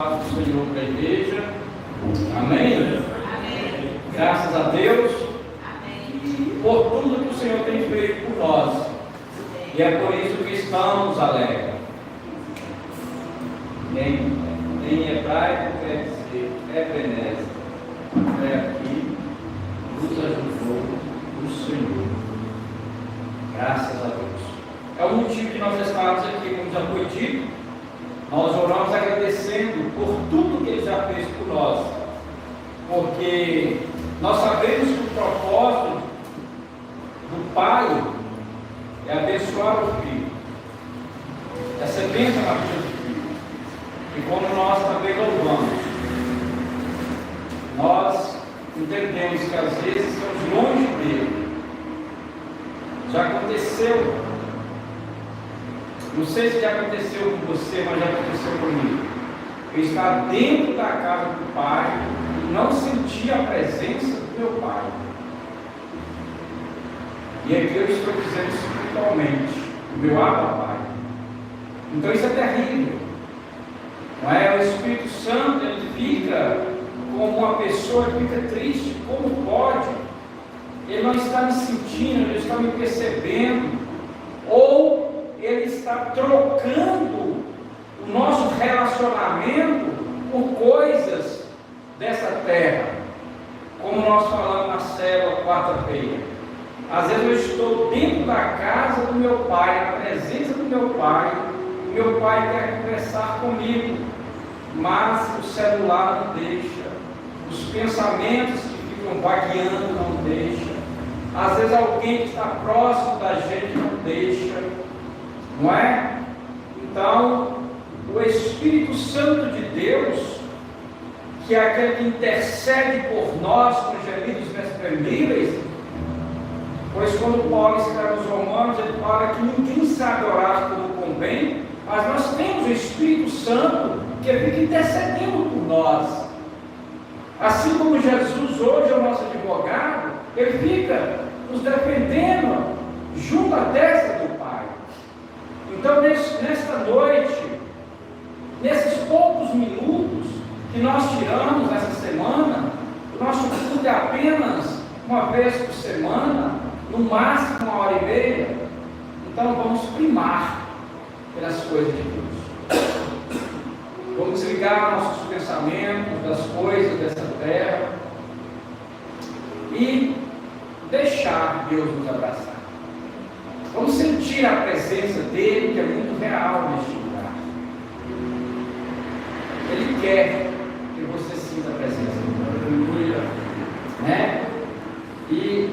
Do Senhor para a igreja. Amém? Amém. Graças a Deus. Amém. Por tudo que o Senhor tem feito por nós. E é por isso que estamos alegres. Em hebraico quer dizer Ebenezer. É aqui, nos ajudou o Senhor. Graças a Deus. É o motivo que nós estamos aqui, como já foi dito. Nós oramos agradecendo por tudo que Ele já fez por nós, porque nós sabemos que o propósito do Pai é abençoar o Filho, é ser bênção na vida do Filho, e como nós também louvamos, nós entendemos que às vezes estamos longe dele. Já aconteceu. Não sei se já aconteceu com você, mas já aconteceu comigo. Eu estava dentro da casa do Pai e não sentia a presença do meu Pai. E aqui eu estou dizendo espiritualmente, o meu Abba Pai. Então isso é terrível. Não é? O Espírito Santo, ele fica como uma pessoa que fica triste. Como pode? Ele não está me sentindo, ele está me percebendo. Ou ele está trocando o nosso relacionamento por coisas dessa terra, como nós falamos na célula quarta-feira. Às vezes eu estou dentro da casa do meu pai, na presença do meu pai, e meu pai quer conversar comigo, mas o celular não deixa, os pensamentos que ficam vagueando não deixam, às vezes alguém que está próximo da gente não deixa. Não é? Então, o Espírito Santo de Deus, que é aquele que intercede por nós com gemidos inexprimíveis, pois quando Paulo escreve aos Romanos, ele fala que ninguém sabe orar como convém, mas nós temos o Espírito Santo que fica intercedendo por nós. Assim como Jesus hoje é o nosso advogado, ele fica nos defendendo junto à destra do Pai. Então, nesta noite, nesses poucos minutos que nós tiramos nessa semana, o nosso culto é apenas uma vez por semana, no máximo 1h30. Então, vamos primar pelas coisas de Deus. Vamos desligar nossos pensamentos das coisas dessa terra e deixar Deus nos abraçar. Vamos sentir a presença dele, que é muito real neste lugar. Ele quer que você sinta a presença dele, né? E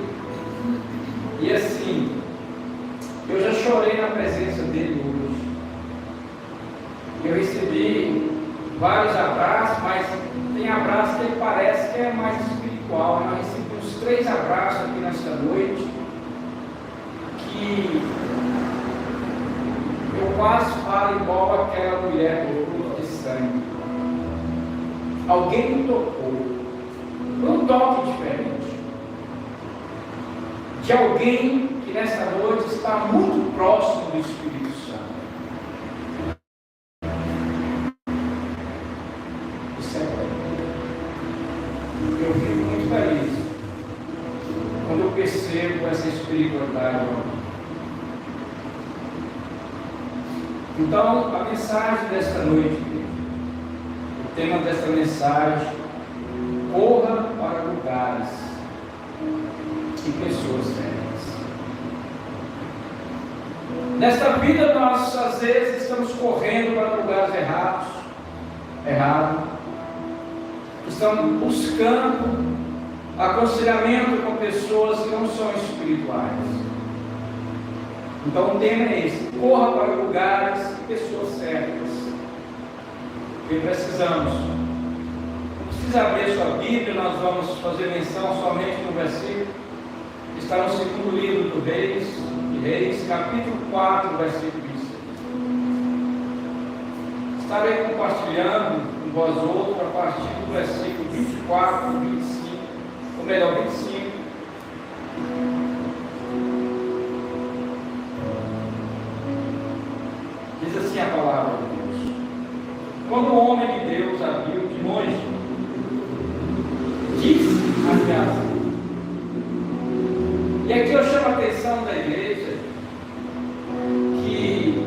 assim, eu já chorei na presença dele hoje. Eu recebi vários abraços, mas tem abraço que ele parece que é mais espiritual. Eu recebi uns 3 abraços aqui nesta noite, que eu quase falo igual aquela mulher do fluxo de sangue. Alguém me tocou. Foi um toque diferente. De alguém que nessa noite está muito próximo do Espírito Santo. Isso é bom. Eu fico muito feliz quando eu percebo essa espiritualidade. Então, a mensagem desta noite, o tema desta mensagem: corra para lugares e pessoas certas. Nesta vida, nós às vezes estamos correndo para lugares errados, estamos buscando aconselhamento com pessoas que não são espirituais. Então o tema é esse: corra para lugares e pessoas certas. E precisamos. Não precisa abrir sua Bíblia, nós vamos fazer menção somente no versículo. Está no segundo livro do Reis, capítulo 4, versículo 26. Estarei compartilhando com vós outros a partir do versículo 24 e 25, ou melhor, 25. Diz assim a palavra de Deus: quando o homem de Deus a viu de longe, disse a Geazi. E aqui eu chamo a atenção da igreja que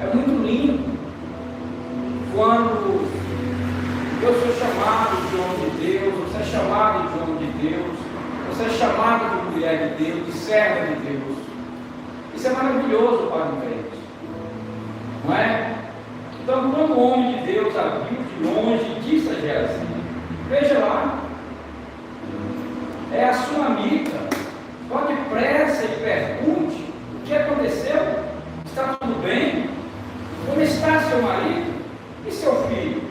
é muito lindo quando eu sou chamado de homem de Deus, você é chamado de homem de Deus, você é chamado de mulher de Deus, de serva de Deus. Isso é maravilhoso para o crente, não é? Então, quando o homem de Deus a viu de longe, disse a Geazi: veja lá, é a sua amiga. Pode pressa e pergunte o que aconteceu, está tudo bem? Como está seu marido e seu filho?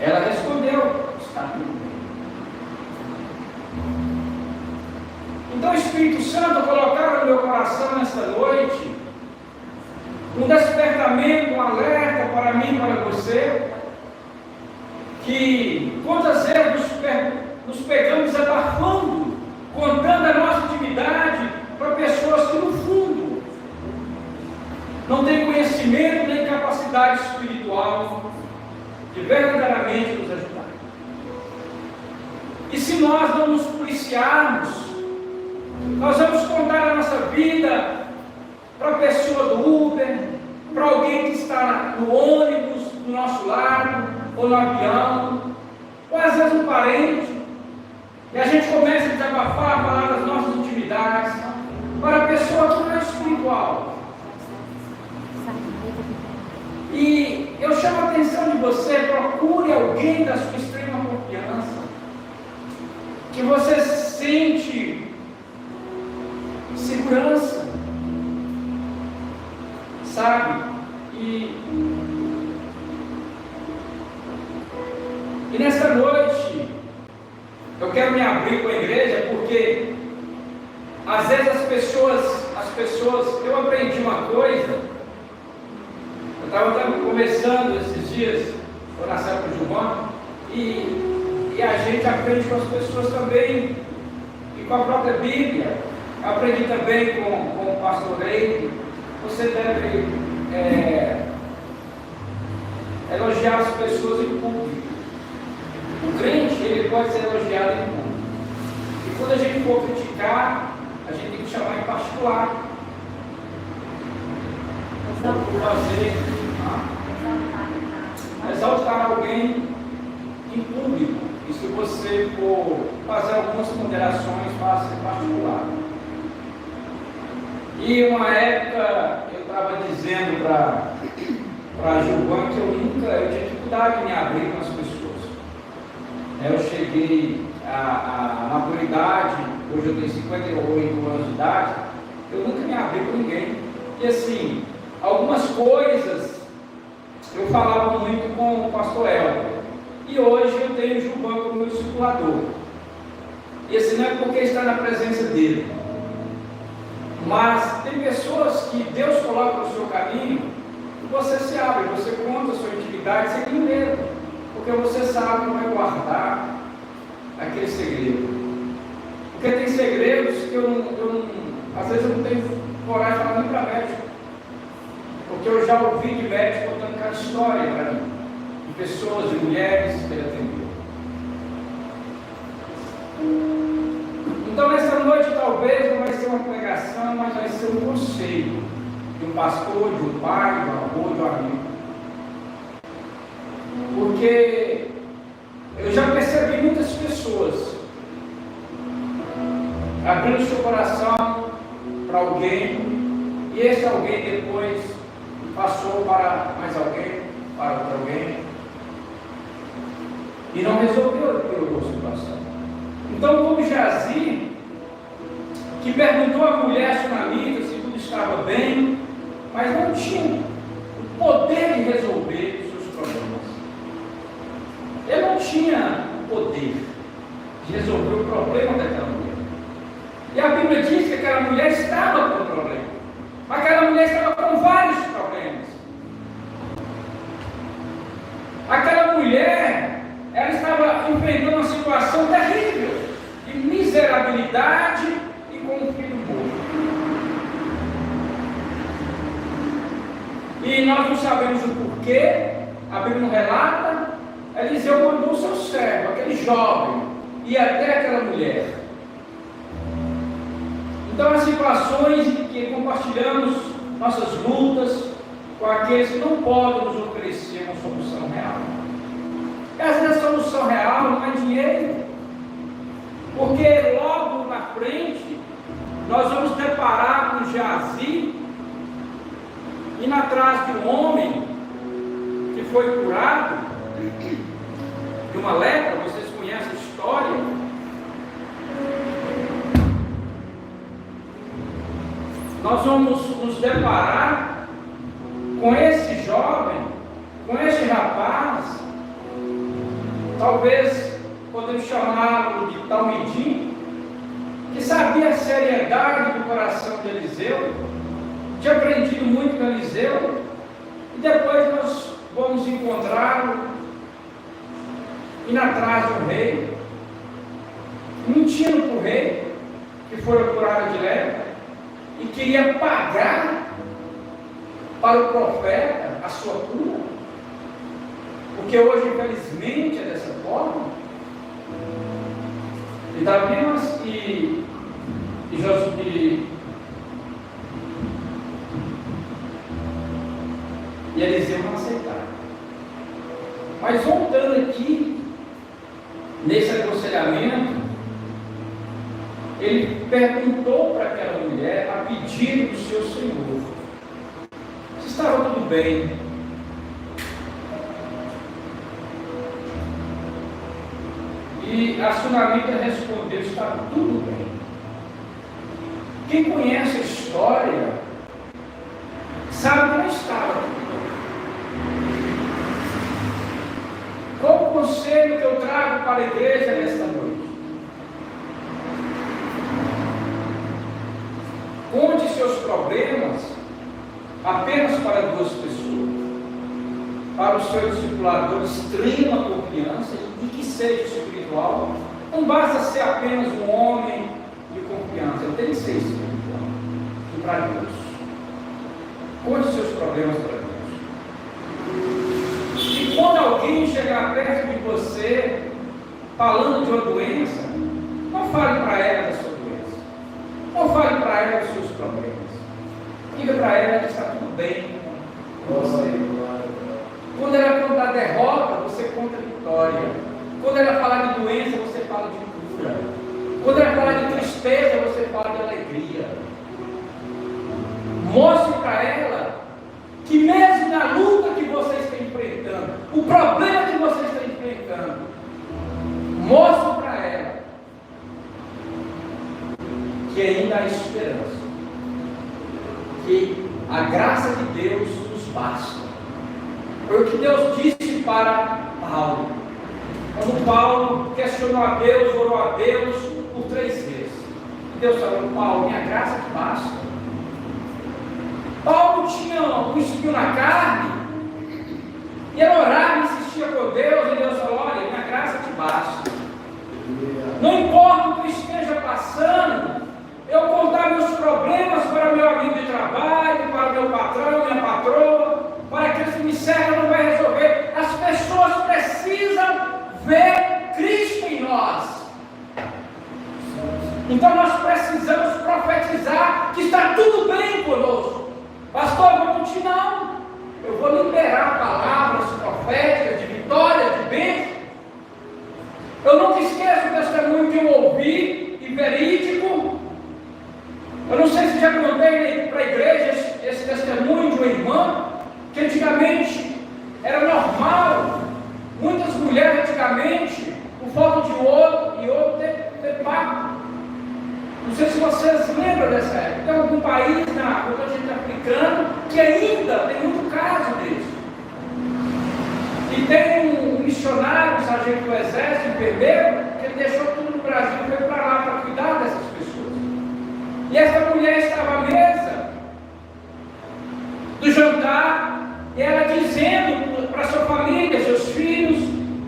Ela respondeu: está tudo bem. Então o Espírito Santo colocava no meu coração nesta noite um despertamento, um alerta para mim e para você, que quantas vezes nos pegamos abafando, contando a nossa intimidade para pessoas que no fundo não têm conhecimento nem capacidade espiritual de verdadeiramente nos ajudar. E se nós não nos policiarmos, nós vamos contar a nossa vida para a pessoa do Uber, para alguém que está no ônibus do nosso lado, ou no avião, ou às vezes um parente, e a gente começa a desabafar, a falar das nossas intimidades para a pessoa que não é espiritual. E eu chamo a atenção de você: procure alguém da sua extrema confiança, que você sente segurança, sabe? E nesta noite eu quero me abrir com a igreja, porque às vezes as pessoas, eu aprendi uma coisa. Eu estava conversando esses dias, estou na sala com o Gilmar, e a gente aprende com as pessoas também, e com a própria Bíblia. Eu aprendi também com o pastor Rei. Você deve elogiar as pessoas em público. O crente, ele pode ser elogiado em público. E quando a gente for criticar, a gente tem que chamar em particular. Por fazer, exaltar alguém em público. E se você for fazer algumas ponderações, faça em particular. E uma época eu estava dizendo para a Gilvan que eu tinha dificuldade de me abrir com as pessoas. Eu cheguei à maturidade, hoje eu tenho 58 anos de idade, eu nunca me abri com ninguém. E assim, algumas coisas eu falava muito com o pastor Elber, e hoje eu tenho o Gilvan como meu discipulador. E assim, não é porque está na presença dele, mas tem pessoas que Deus coloca no seu caminho e você se abre, você conta a sua intimidade sem medo, porque você sabe que vai guardar aquele segredo. Porque tem segredos que às vezes eu não tenho coragem de falar nem para médico, porque eu já ouvi de médicos contando cada história para mim, de pessoas, de mulheres que ele atendeu. Então nessa noite talvez não vai ser uma pregação, mas vai ser um conselho de um pastor, de um pai, de um avô, de um amigo. Porque eu já percebi muitas pessoas abrindo seu coração para alguém, e esse alguém depois passou para mais alguém, para outro alguém, e não resolveu a situação. Então, como Geazi, que perguntou à mulher sunamita se tudo estava bem, mas não tinha o poder de resolver os seus problemas. Ele não tinha o poder de resolver o problema daquela mulher. E a Bíblia diz que aquela mulher estava com um problema, mas aquela mulher estava com vários problemas. Aquela mulher, ela estava enfrentando uma situação terrível, de miserabilidade e com um filho morto. E nós não sabemos o porquê, a Bíblia não relata, Eliseu mandou o seu servo, aquele jovem, ir até aquela mulher. Então, há situações em que compartilhamos nossas lutas com aqueles que não podem nos oferecer uma solução real. E às vezes a solução real não é dinheiro, porque logo na frente nós vamos deparar com Geazi, indo atrás de um homem que foi curado de uma lepra. Vocês conhecem a história. Nós vamos nos deparar com esse jovem, com esse rapaz, talvez podemos chamá-lo de Talmidim, que sabia a seriedade do coração de Eliseu, tinha aprendido muito com Eliseu, e depois nós vamos encontrá-lo indo atrás do rei, mentindo para o rei, que foi curado de lepra, e queria pagar para o profeta a sua cura, porque hoje infelizmente é dessa forma. E Davi e Eliseu não aceitaram. Mas voltando aqui nesse aconselhamento, ele perguntou para aquela mulher, a pedido do seu Senhor, se estava tudo bem. E a sunamita respondeu: está tudo bem. Quem conhece a história sabe que não estava tudo bem. Qual o conselho que eu trago para a igreja nesta noite? Conte seus problemas apenas para duas pessoas, para o seu discipulador de extrema confiança e que seja espiritual. Não basta ser apenas um homem de confiança, ele tem que ser espiritual e para Deus. Conte seus problemas para Deus. E quando alguém chegar perto de você falando de uma doença, não fale para ela da sua doença, não fale para ela dos seus problemas. Diga para ela que está tudo bem com você. Quando ela contar derrota, você conta vitória. Quando ela falar de doença, você fala de cura. Quando ela falar de tristeza, você fala de alegria. Mostre para ela que mesmo na luta que você está enfrentando, o problema que você está enfrentando, mostre para ela que ainda há esperança, que a graça de Deus nos basta. Foi o que Deus disse para Paulo. Quando Paulo questionou a Deus, orou a Deus por 3 vezes. E Deus falou: Paulo, minha graça te basta. Paulo tinha um espinho na carne, e ele orava, insistia com Deus, e Deus falou: olha, minha graça te basta. Não importa o que esteja passando, eu contar meus problemas para meu amigo de trabalho, para meu patrão, minha patroa, para aqueles que me servem, não vai resolver. As pessoas precisam ver Cristo em nós. Então nós precisamos profetizar que está tudo bem conosco. Pastor, eu vou continuar. Eu vou liberar palavras proféticas de vitória, de bênção. Eu nunca esqueço o testemunho que eu ouvi, e verídico. Eu não sei se já contei para a igreja esse testemunho de uma irmã, que antigamente era normal, muitas mulheres antigamente, por falta de outro e outro, ter parto. Não sei se vocês lembram dessa época. Tem algum país na continente africano que ainda tem muito caso disso. E tem um missionário, um sargento do exército, enfermeiro, que ele deixou tudo no Brasil e foi para lá para cuidar dessas pessoas. E essa mulher estava à mesa do jantar, e ela dizendo para sua família, seus filhos,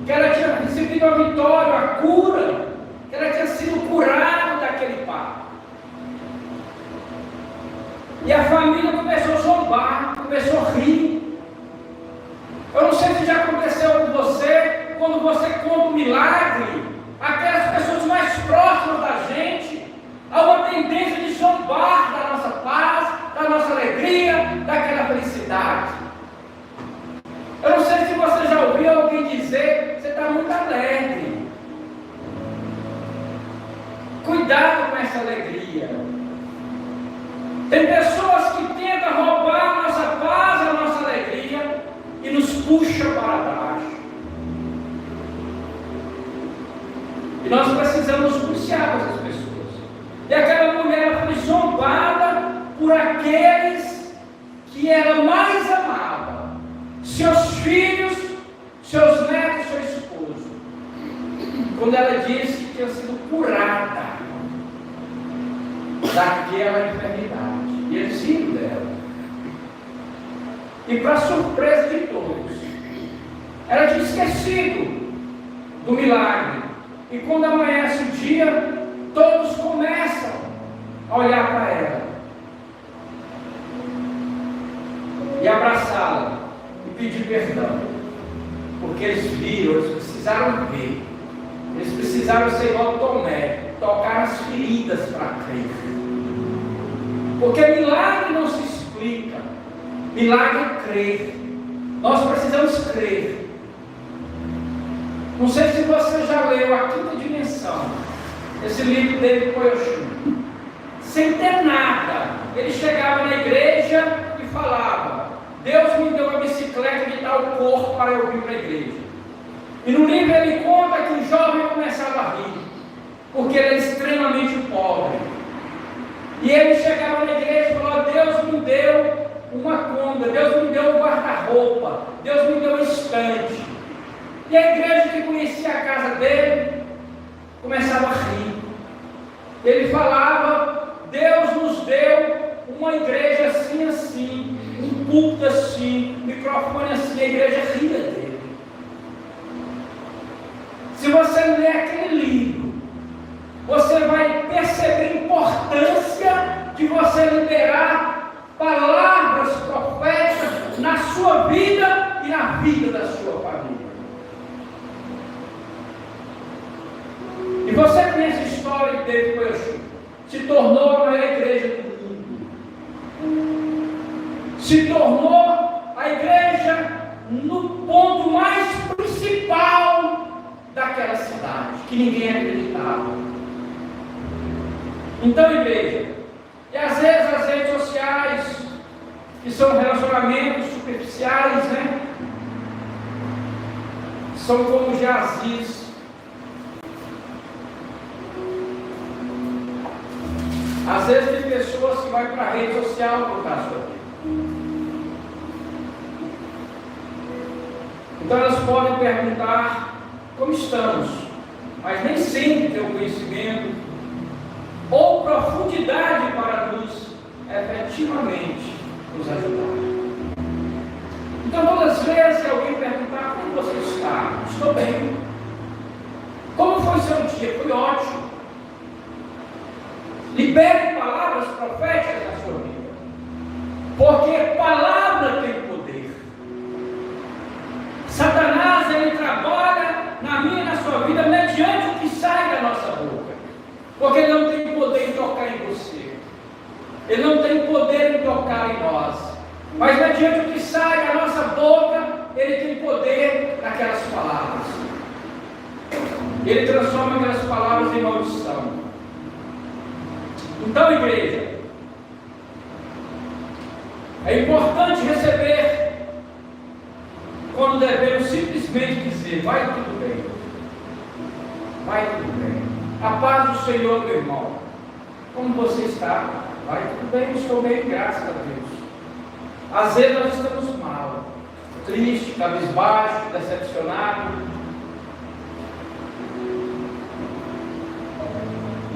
que ela tinha recebido a vitória, a cura, que ela tinha sido curada daquele parto. E a família começou a zombar, começou a rir. Eu não sei se já precisamos policiar essas pessoas. E aquela mulher foi zombada por aqueles que ela mais amava: seus filhos, seus netos, seu esposo. Quando ela disse que tinha sido curada daquela enfermidade, e eles riram dela. E para surpresa de todos, ela tinha esquecido do milagre. E quando amanhece o dia, todos começam a olhar para ela e abraçá-la e pedir perdão, porque eles viram, eles precisaram ver, eles precisaram ser igual Tomé, tocar as feridas para crer, porque milagre não se explica, milagre é crer. Nós precisamos crer. Não sei se você já leu A Quinta Dimensão, esse livro dele foi Oxum. Sem ter nada, ele chegava na igreja e falava: Deus me deu uma bicicleta de tal cor para eu vir para a igreja. E no livro ele conta que o jovem começava a rir, porque ele é extremamente pobre. E ele chegava na igreja e falava: Deus me deu uma cômoda, Deus me deu um guarda-roupa, Deus me deu um estante. E a igreja que conhecia a casa dele começava a rir. Ele falava: Deus nos deu uma igreja assim, assim, um púlpito assim, um microfone assim. A igreja ria dele. Se você ler aquele livro, você vai perceber a importância de você liberar palavras proféticas na sua vida e na vida da sua família. E você conhece a história que David Koresh se tornou a maior igreja do mundo. Se tornou a igreja no ponto mais principal daquela cidade, que ninguém acreditava. Então, igreja, e às vezes as redes sociais, que são relacionamentos superficiais, né? São como jazis. Às vezes tem pessoas que vão para a rede social contar a sua vida. Então elas podem perguntar como estamos, mas nem sempre tem o conhecimento ou profundidade para nos efetivamente nos ajudar. Então todas as vezes que alguém perguntar como você está, estou bem. Como foi seu dia? Foi ótimo. Libere palavras proféticas na sua vida, porque palavra tem poder. Satanás, ele trabalha na minha e na sua vida mediante o que sai da nossa boca, porque ele não tem poder em tocar em você, ele não tem poder em tocar em nós, mas mediante o que sai da nossa boca, ele tem poder naquelas palavras. Ele transforma aquelas palavras em maldição. Então, igreja, é importante receber quando devemos simplesmente dizer: vai tudo bem, vai tudo bem, a paz do Senhor, meu irmão. Como você está? Vai tudo bem, estou bem, graças a Deus. Às vezes nós estamos mal, triste, cabisbaixo, decepcionado,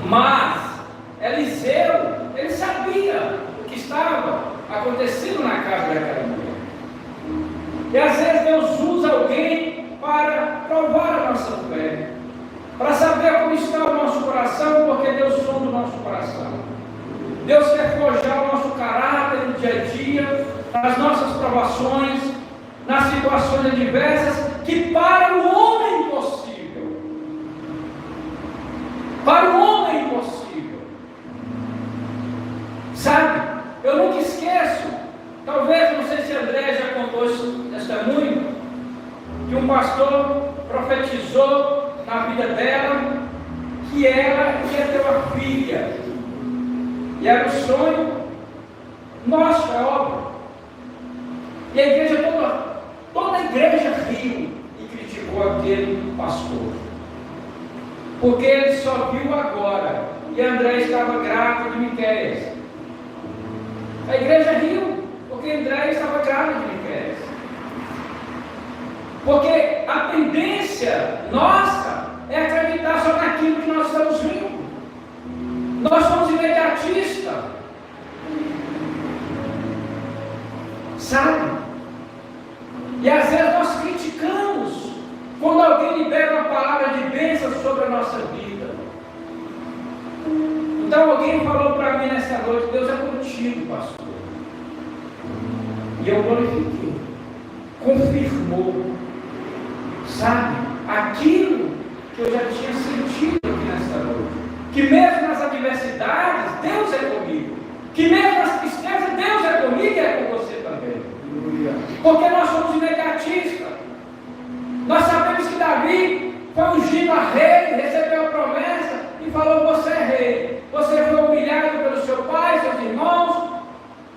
mas Eliseu, ele sabia o que estava acontecendo na casa daquela mulher. E às vezes Deus usa alguém para provar a nossa fé, para saber como está o nosso coração, porque Deus sonda o nosso coração. Deus quer forjar o nosso caráter no dia a dia, nas nossas provações, nas situações adversas, que para o homem é impossível. Para o homem é impossível. Sabe, eu nunca esqueço, talvez, não sei se André já contou esse testemunho, que um pastor profetizou na vida dela que ela ia ter uma filha, e era um sonho nosso, é óbvio. E a igreja toda a igreja riu e criticou aquele pastor, porque ele só viu agora. E André estava grávida de Miqueias. A igreja riu, porque André estava grávida de Miqueias. Porque a tendência nossa é acreditar só naquilo que nós estamos vendo. Nós somos imediatistas. Sabe? E às vezes nós criticamos quando alguém libera uma palavra de bênção sobre a nossa vida. Então alguém falou para mim nessa noite: Deus é contigo, pastor. E eu glorifiquei. Confirmou. Sabe? Aquilo que eu já tinha sentido aqui nessa noite. Que mesmo nas adversidades, Deus é comigo. Que mesmo nas tristezas, Deus é comigo e é com você também. Porque nós somos imediatistas. Nós sabemos que Davi foi ungido a rei, recebeu a promessa e falou: você é rei. Você foi humilhado pelo seu pai, seus irmãos.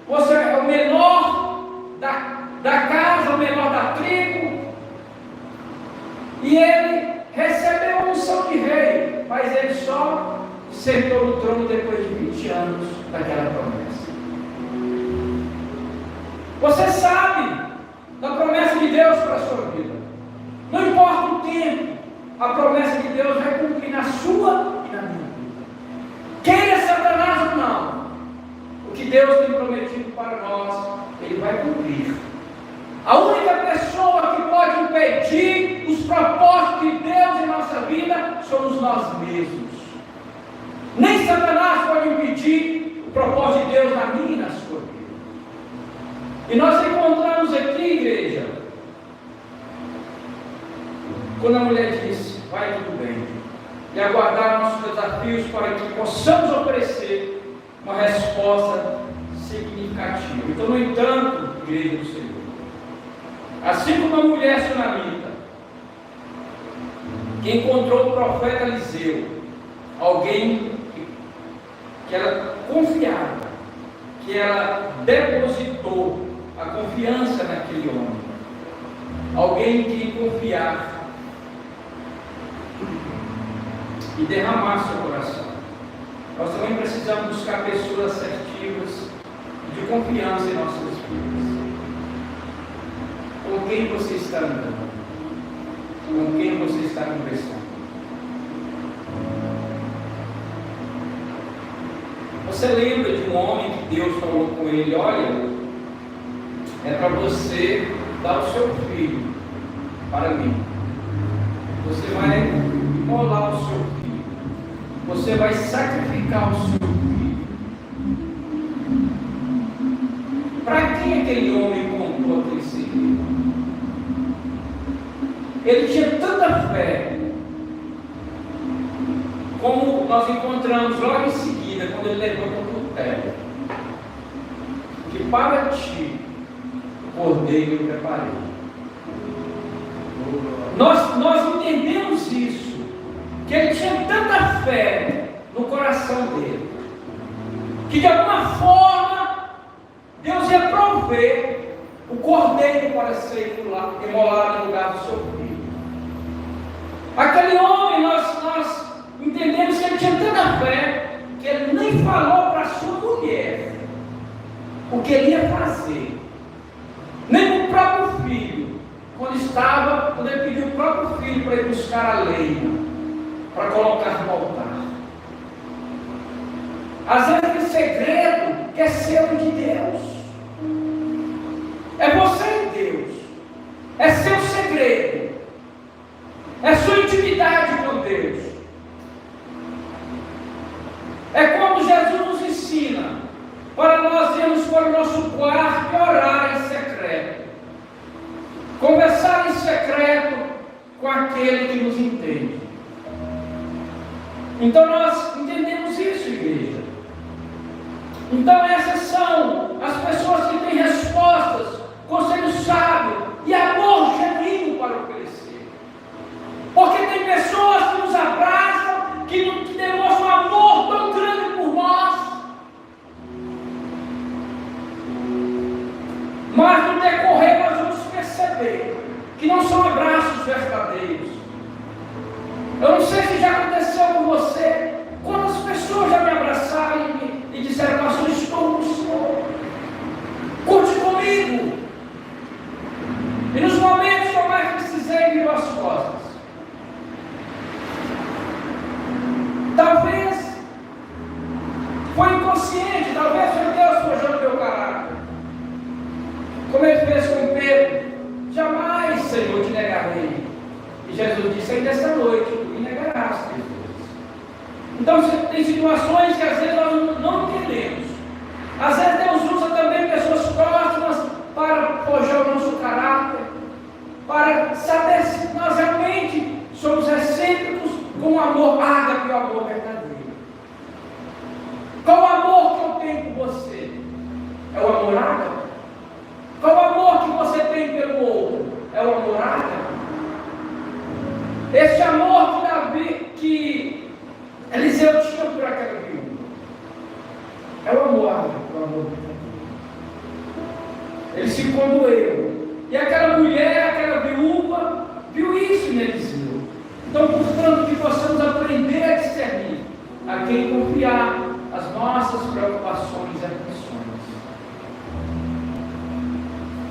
Você é o menor da casa, o menor da tribo. E ele recebeu a unção de rei, mas ele só sentou no trono depois de 20 anos daquela promessa. Você sabe da promessa de Deus para a sua vida. Não importa o tempo, a promessa de Deus vai cumprir na sua e na minha vida. Queira Satanás ou não, o que Deus tem prometido para nós, Ele vai cumprir. A única pessoa que pode impedir os propósitos de Deus em nossa vida somos nós mesmos. Nem Satanás pode impedir o propósito de Deus na minha e na sua vida. E nós encontramos aqui, igreja, quando a mulher disse: vai tudo bem, e aguardar nossos desafios para que possamos oferecer uma resposta significativa. Então, no entanto, igreja do Senhor, assim como a mulher sunamita, que encontrou o profeta Eliseu, alguém que ela confiava, que ela depositou a confiança naquele homem, alguém que confiar e derramar seu coração. Nós também precisamos buscar pessoas assertivas de confiança em nossas vidas. Com quem você está andando? Com quem você está conversando? Você lembra de um homem que Deus falou com ele: olha, é para você dar o seu filho para mim. Você vai imolar o seu filho. Você vai sacrificar o seu filho. Para quem aquele homem contou aquele segredo? Ele tinha tanta fé, como nós encontramos logo em seguida, quando ele levanta o cutelo, que para ti o cordeiro eu preparei. Nós entendemos isso, que ele tinha tanta fé no coração dele, que de alguma forma Deus ia prover o cordeiro para ser imolado no lugar do seu filho. Aquele homem, nós entendemos que ele tinha tanta fé, que ele nem falou para a sua mulher o que ele ia fazer, nem para o próprio filho, quando ele pediu o próprio filho para ir buscar a lenha, para colocar no altar. Às vezes aquele segredo é seu de Deus, é você e Deus, é seu segredo, é sua intimidade com Deus. É como Jesus nos ensina, para nós irmos para o nosso quarto e orar em secreto, conversar em secreto com aquele que nos entende. Então nós entendemos isso, igreja. Então essas são as pessoas que têm respostas, conselho sábio e amor genuíno para oferecer. Porque tem pessoas que nos abraçam, que demonstram um amor tão grande por nós, mas no decorrer nós vamos perceber que não são abraços verdadeiros. Eu não sei se já aconteceu Jesus disse: ainda esta noite tu me negarás 3 vezes. Então tem situações que às vezes nós não entendemos. Às vezes Deus usa também pessoas próximas para forjar o nosso caráter, para saber se nós realmente somos recíprocos com o amor ágape e o amor verdadeiro. Qual o amor que eu tenho por você? É o amor ágape? Qual o amor que você tem pelo outro? É o amor ágape? Esse amor que Eliseu tinha por aquela viúva é o amor ágape, o amor verdadeiro. Ele se condoeu. E aquela mulher, aquela viúva, viu isso em Eliseu. Então, portanto, que possamos aprender a discernir a quem confiar as nossas preocupações e aflições.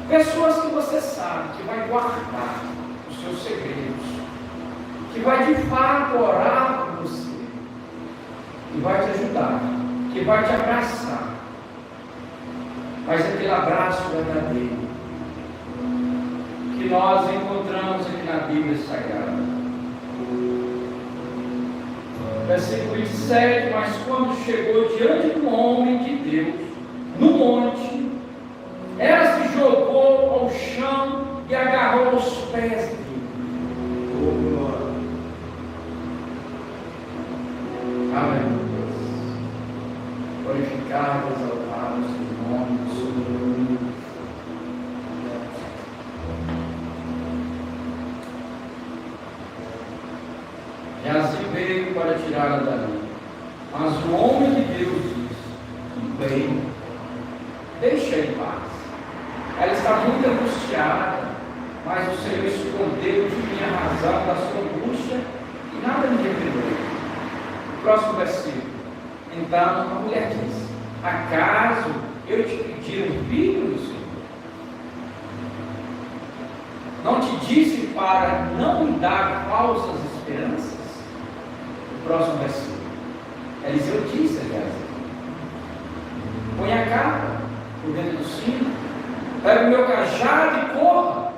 Pessoas que você sabe que vai guardar os seus segredos, que vai de fato orar por você, que vai te ajudar, que vai te abraçar, mas aquele abraço verdadeiro que nós encontramos aqui na Bíblia Sagrada. Versículo 27, mas quando chegou diante do homem de Deus, no monte, ela se jogou ao chão e agarrou os pés dele. Amém. Glorificado, exaltado seja o nome do Senhor. Geazi veio para tirá-la dali, mas o homem de Deus disse: bem, deixa em paz. Ela está muito angustiada, mas o Senhor escondeu de mim a razão da sua angústia e nada me revelou. Próximo versículo. Então a mulher disse: acaso eu te pedi um filho, meu Senhor? Não te disse para não me dar falsas esperanças? O próximo versículo. Eliseu disse a Geazi: põe a capa por dentro do cinto, pega o meu cajado e corra.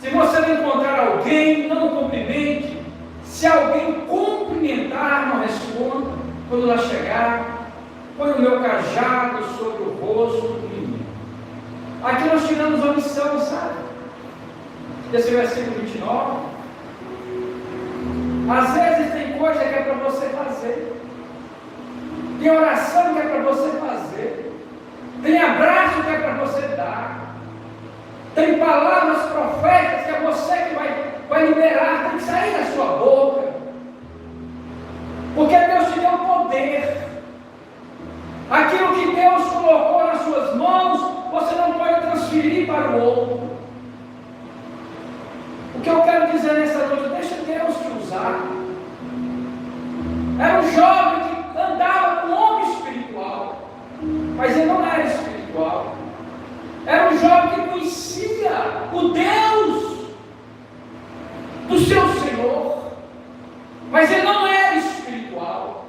Se você não encontrar alguém, não cumprimente. Se alguém cumprimentar, não responda. Quando ela chegar, põe o meu cajado sobre o rosto do menino. Aqui nós tiramos a missão, sabe? Desse versículo 29. Às vezes tem coisa que é para você fazer, tem oração que é para você fazer, tem abraço que é para você dar, tem palavras proféticas que é você que vai liberar, tem que sair da sua boca, porque Deus te deu poder. Aquilo que Deus colocou nas suas mãos, você não pode transferir para o outro. O que eu quero dizer nessa noite, deixa Deus te usar. Era um jovem que andava com um homem espiritual, mas ele não era espiritual. Era um jovem que conhecia o Deus do seu Senhor, mas ele não era espiritual.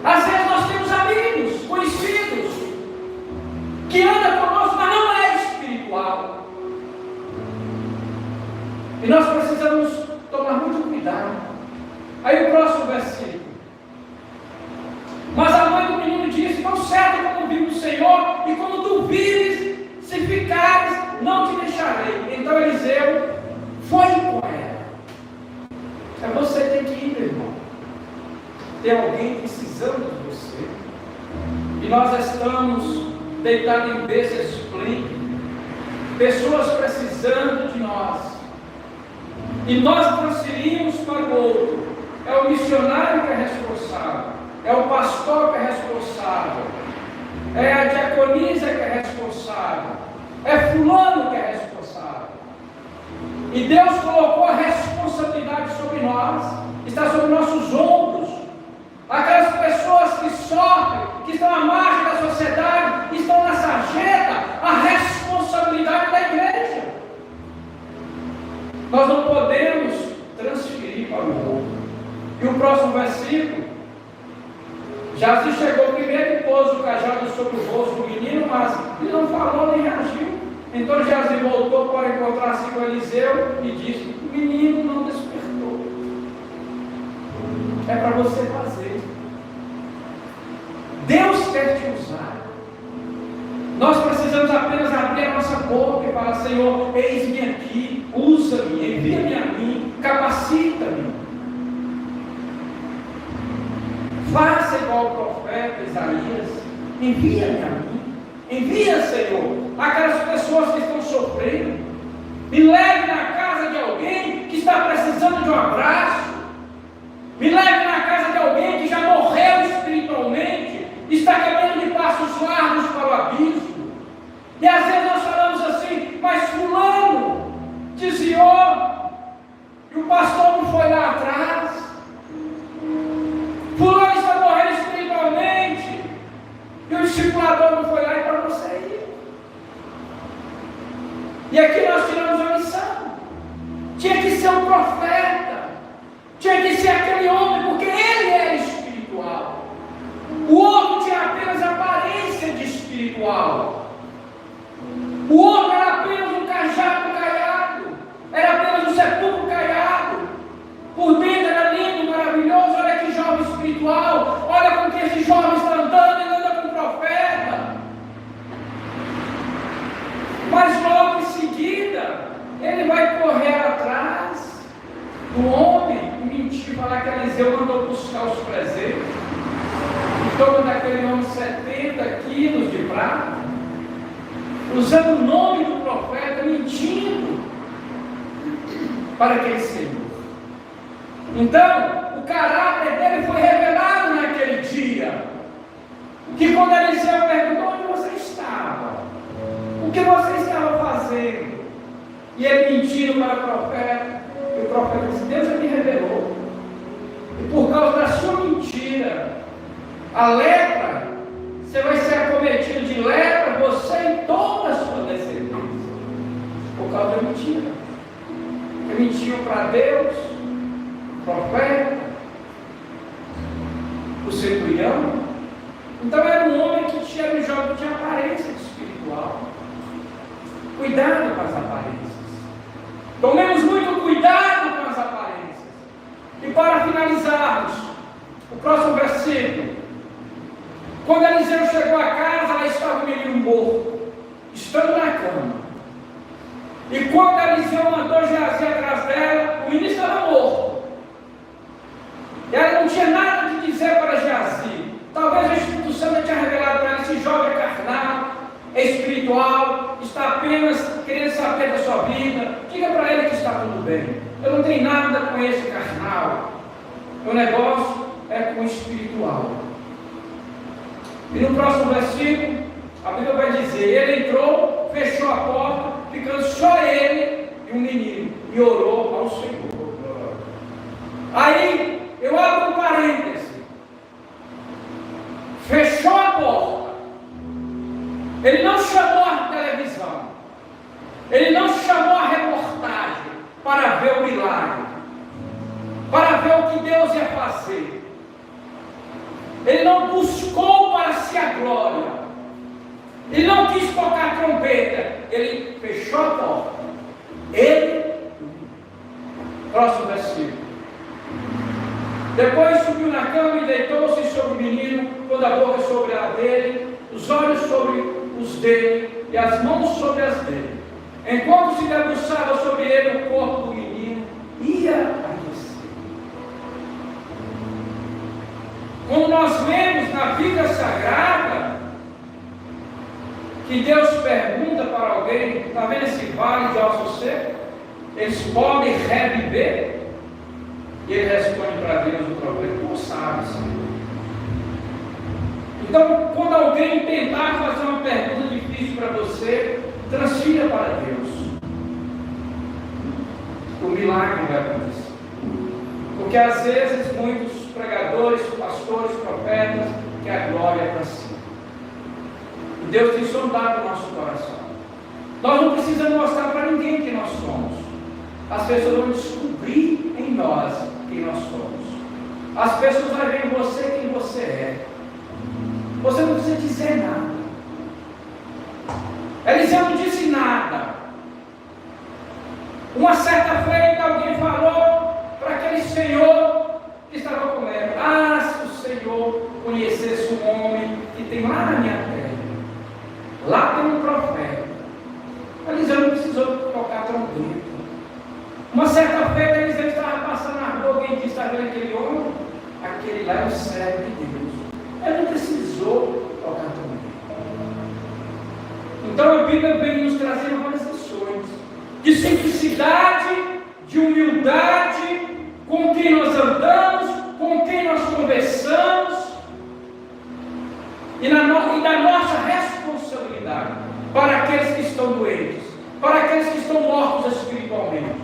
Às vezes nós temos amigos, conhecidos, que andam conosco, mas não é espiritual. E nós precisamos tomar muito cuidado. Aí o próximo versículo. Mas a mãe do menino disse: tão certo como vive o Senhor, e como tu vives, se ficares, não te deixarei. Então Eliseu foi com ela. É você que tem que ir, meu irmão. Tem alguém precisando de você. E nós estamos deitados em berço esplêndido. Pessoas precisando de nós. E nós transferimos para o outro. É o missionário que é responsável, é o pastor que é responsável, é a diaconisa que é responsável, é fulano que é responsável. E Deus colocou a responsabilidade sobre nós, está sobre nossos ombros. Aquelas pessoas que sofrem, que estão à margem da sociedade, estão na sarjeta, a responsabilidade da igreja. Nós não podemos transferir para o outro. E o próximo versículo, Geazi chegou primeiro e pôs o cajado sobre o rosto do menino, mas ele não falou nem reagiu. Então Geazi voltou para encontrar-se com Eliseu e disse: o menino não despertou. Isaías: envia-me a mim, envia, Senhor, aquelas pessoas que estão sofrendo, me leve na casa de alguém que está precisando de um abraço, me leve na casa de alguém que já morreu espiritualmente, está caminhando de passos largos para o abismo. E às vezes nós falamos assim: mas fulano desviou, e o pastor não foi lá atrás, fulano está morrendo espiritualmente, e o discipulador não foi lá, e para você ir. E aqui nós tiramos a lição. Tinha que ser um profeta, tinha que ser aquele homem, porque ele era espiritual. O outro tinha apenas aparência de espiritual. O outro era apenas um cajado caiado, era apenas um sepulcro caiado. Por dentro era lindo, maravilhoso. Olha que jovem espiritual, olha com que esse jovem está andando, ele anda com o profeta. Mas logo em seguida, ele vai correr atrás do homem e mentir, falar que Eliseu mandou buscar os presentes. E toma daquele homem 70 quilos de prata, usando o nome do profeta, mentindo para aquele Senhor. Então, o caráter dele foi revelado naquele dia. Que quando Eliseu perguntou: onde você estava? O que você estava fazendo? E ele mentindo para o profeta. E o profeta disse: Deus me revelou. E por causa da sua mentira, a lepra, você vai ser acometido de lepra, você e toda a sua descendência. Por causa da mentira. Ele mentiu para Deus, o profeta, o centurião. Então era um homem que tinha um jovem que tinha aparência espiritual. Cuidado com as aparências. Tomemos muito cuidado com as aparências. E para finalizarmos, o próximo versículo. Quando Eliseu chegou a casa, lá estava o menino morto, estando na cama. E quando Eliseu mandou Geazi atrás dela, o menino estava morto. E ela não tinha nada de dizer para Geazi. Talvez o Espírito Santo tinha revelado para ela: esse jovem é carnal, é espiritual, está apenas querendo saber da sua vida. Diga para ele que está tudo bem. Eu não tenho nada com esse carnal. O negócio é com o espiritual. E no próximo versículo, a Bíblia vai dizer: ele entrou, fechou a porta, ficando só ele e um menino, e orou ao Senhor. Aí, eu abro um parêntese. Fechou a porta. Ele não chamou a televisão, ele não chamou a reportagem para ver o milagre, para ver o que Deus ia fazer. Ele não buscou para si a glória, ele não quis tocar a trompeta, ele fechou a porta. Ele, próximo versículo. Depois subiu na cama e deitou-se sobre o menino, pondo a boca sobre a dele, os olhos sobre os dele e as mãos sobre as dele. Enquanto se debruçava sobre ele, o corpo do menino ia adormecer. Como nós vemos na vida sagrada, que Deus pergunta para alguém: está vendo esse vale de ossos secos? Eles podem reviver? E ele responde para Deus o problema: não sabe, Senhor. Então, quando alguém tentar fazer uma pergunta difícil para você, transfira para Deus. O milagre vai acontecer. Porque às vezes muitos pregadores, pastores, profetas querem a glória para si. E Deus tem sondado o nosso coração. Nós não precisamos mostrar para ninguém quem nós somos. As pessoas vão descobrir em nós quem nós somos. As pessoas vão ver em você quem você é. Você não precisa dizer nada. Eliseu não disse nada. Uma certa feita alguém falou para aquele senhor que estava com ela: ah, se o Senhor conhecesse um homem que tem lá na minha terra, lá tem um profeta. Eliseu não precisou tocar trombeta. Uma certa feita Eliseu estava passando na rua, alguém disse: está vendo aquele homem? Aquele lá é o servo de Deus. Ele não precisou Então a Bíblia vem nos trazer várias lições de simplicidade, de humildade, com quem nós andamos, com quem nós conversamos, e da nossa responsabilidade para aqueles que estão doentes, para aqueles que estão mortos espiritualmente.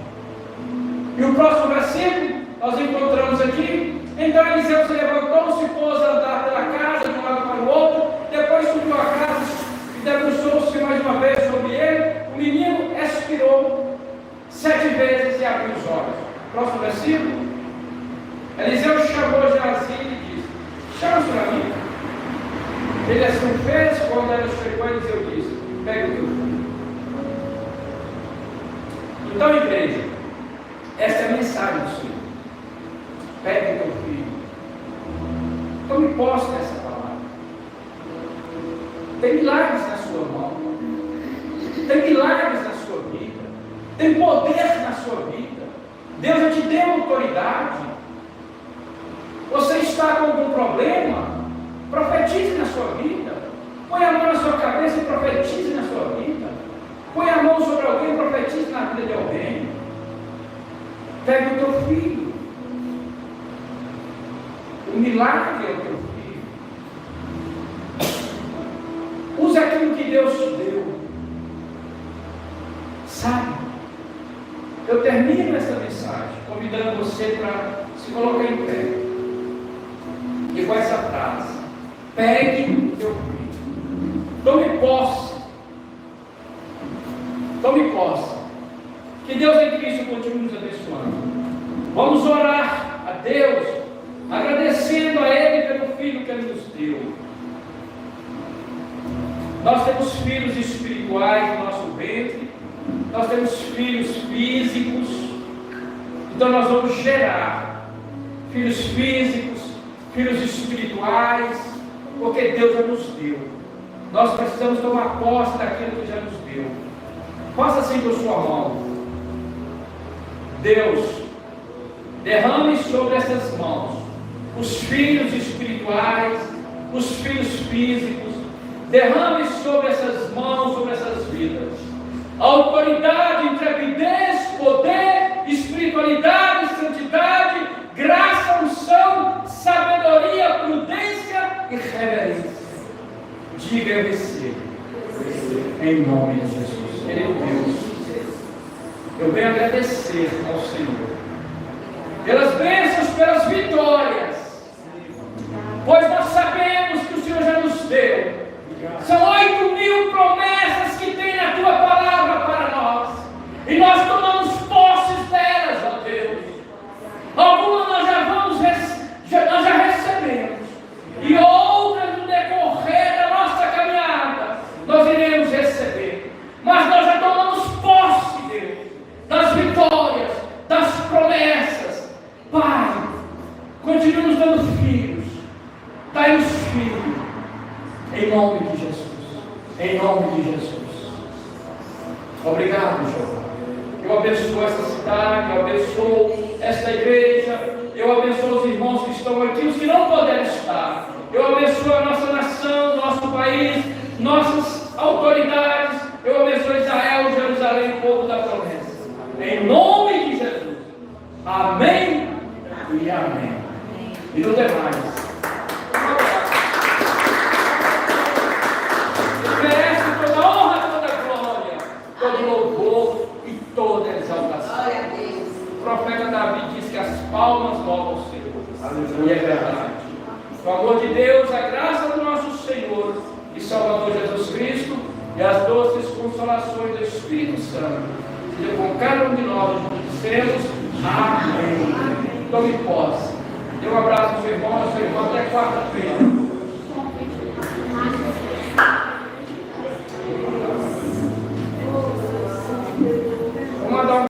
E o próximo versículo, nós encontramos aqui: então Eliseu se levantou, se pôs a andar pela casa, de um lado para o outro, depois subiu a casa e debruçou-se mais uma vez sobre ele. O menino expirou 7 vezes e abriu os olhos. Próximo versículo. Eliseu chamou Geazi e disse: chama para mim. Ele assim fez. Quando ela chegou, Eliseu disse: pega o teu filho. Então, igreja, essa é a mensagem do Senhor. Pega o teu filho. Tome posse dessa palavra. Tem milagres na sua mão. Tem milagres na sua vida. Tem poder na sua vida. Deus já te deu autoridade. Você está com algum problema? Profetize na sua vida. Põe a mão na sua cabeça e profetize na sua vida. Põe a mão sobre alguém e profetize na vida de alguém. Pegue o teu filho. O milagre é o teu filho. Use aquilo que Deus te deu. Sabe? Eu termino essa mensagem convidando você para se colocar em pé. E com essa frase: pegue o teu filho. Tome posse. Tome posse. Que Deus em Cristo continue nos abençoando. Vamos orar a Deus, agradecendo a Ele pelo filho que Ele nos deu. Nós temos filhos espirituais no nosso ventre. Nós temos filhos físicos. Então nós vamos gerar filhos físicos, filhos espirituais, porque Deus já nos deu. Nós precisamos tomar posse daquilo que já nos deu. Faça assim com a sua mão. Deus, derrame sobre essas mãos os filhos espirituais, os filhos físicos. Derrame sobre essas mãos, sobre essas vidas, autoridade, intrepidez, poder, espiritualidade, santidade, graça, unção, sabedoria, prudência e reverência. Diga: eu recebo. Em nome de Jesus. Querido Deus, eu venho agradecer ao Senhor pelas bênçãos, pelas vitórias, pois nós sabemos que o Senhor já nos deu. São 8.000 promessas que tem na tua palavra para nós, e nós tomamos posses delas, ó Deus. Algumas nós nós já recebemos, e outras no decorrer da nossa caminhada nós iremos receber. Mas nós já tomamos posse, Deus, das vitórias, das promessas. Pai, continua nos dando filhos. Dai-nos filhos, em nome de Jesus. Em nome de Jesus. Obrigado, Jeová. Eu abençoo esta cidade, eu abençoo esta igreja, eu abençoo os irmãos que estão aqui, os que não puderam estar. Eu abençoo a nossa nação, nosso país, nossas autoridades. Eu abençoo Israel, Jerusalém, o povo da promessa. Em nome de Jesus. Amém e amém. E no demais, merece toda a honra, toda a glória, todo louvor e toda a exaltação. O profeta Davi diz que as palmas louvam o Senhor. E é verdade. O amor de Deus, a graça do nosso Senhor e Salvador Jesus Cristo e as doces consolações do Espírito Santo sejam com cada um de nós, dizemos amém. Tome posse. Dê um abraço ao seu irmão, até quarta-feira.